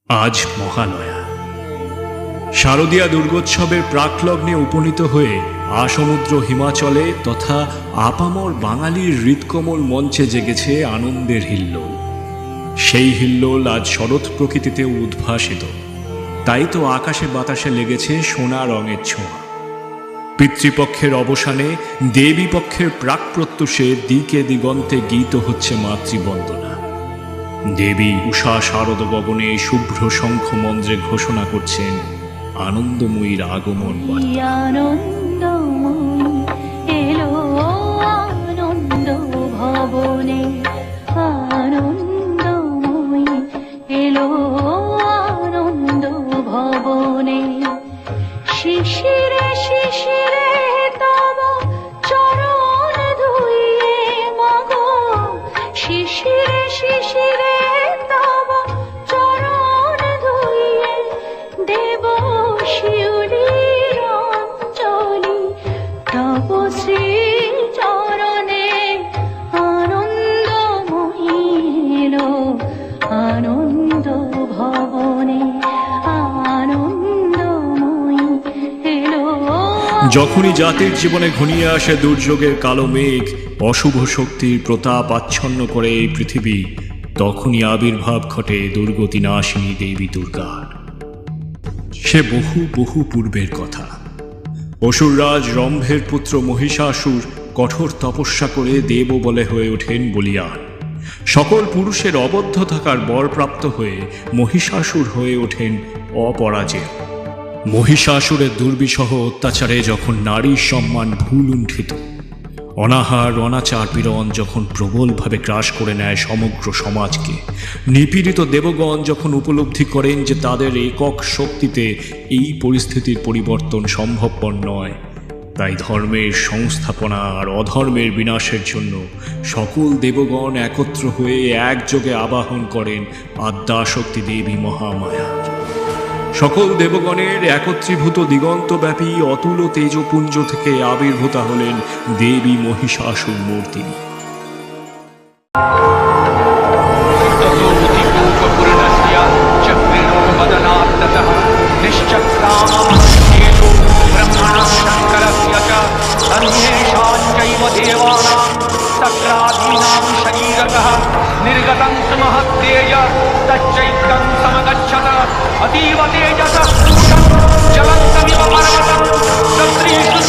আজ মহালয়া। শারদীয়া দুর্গোৎসবের প্রাকলগ্নে উপনীত হয়ে আসমুদ্র হিমাচলে তথা আপামর বাঙালির হৃৎকমল মঞ্চে জেগেছে আনন্দের হিল্লোল। সেই হিল্লোল আজ শরৎ প্রকৃতিতেও উদ্ভাসিত। তাই তো আকাশে বাতাসে লেগেছে সোনা রঙের ছোঁয়া। পিতৃপক্ষের অবসানে দেবী পক্ষের প্রাক প্রত্যুষে দিকে দিগন্তে গীত হচ্ছে মাতৃবন্দনা। দেবী উষা শারদ গগনে শুভ্র শঙ্খ মন্ত্রে ঘোষণা করছেন আনন্দময়ীর আগমন বার্তা। এলো আনন্দ ভবনে, আনন্দময়ী এলো আনন্দ ভবনে। শিশিরে শিশিরে তব চরণ ধুইয়ে মাগো, শিশিরে শিশিরে তব চরণ ধুইয়ে দেব শিউলির অঞ্জলি। তব শ্রী চরণে আনন্দময়ী এলো আনন্দ ভবনে, আনন্দময়ী এলো। যখনই জাতির জীবনে ঘনিয়ে আসে দুর্যোগের কালো মেঘ, অশুভ শক্তির প্রতাপ আচ্ছন্ন করে এই পৃথিবী, তখনই আবির্ভাব ঘটে দুর্গতি নাশিনী দেবী দুর্গার। সে বহু বহু পূর্বের কথা। অসুররাজ রম্ভের পুত্র মহিষাসুর কঠোর তপস্যা করে দেব বলে হয়ে ওঠেন বলিয়ান। সকল পুরুষের অবদ্ধ থাকার বরপ্রাপ্ত হয়ে মহিষাসুর হয়ে ওঠেন অপরাজেয়। মহিষাসুরের দুর্বিষহ অত্যাচারে যখন নারীর সম্মান ভুলুণ্ঠিত, অনাহার অনাচার পীড়ন যখন প্রবলভাবে গ্রাস করে নেয় সমগ্র সমাজকে, নিপীড়িত দেবগণ যখন উপলব্ধি করেন যে তাদের একক শক্তিতে এই পরিস্থিতির পরিবর্তন সম্ভবপর নয়, তাই ধর্মের সংস্থাপনা আর অধর্মের বিনাশের জন্য সকল দেবগণ একত্র হয়ে একযোগে আবাহন করেন আদ্যাশক্তি দেবী মহামায়া। সকল দেবগণের একত্রীভূত দিগন্তব্যাপী অতুল তেজপুঞ্জ থেকে আবির্ভূতা হলেন দেবী মহিষাসুর মূর্তি। निर्गतं समहत्तेज तच्चैत्रं समगच्छत अतीव तेजसः ज्वलन्तमिव पर्वतं तत्त्रिषु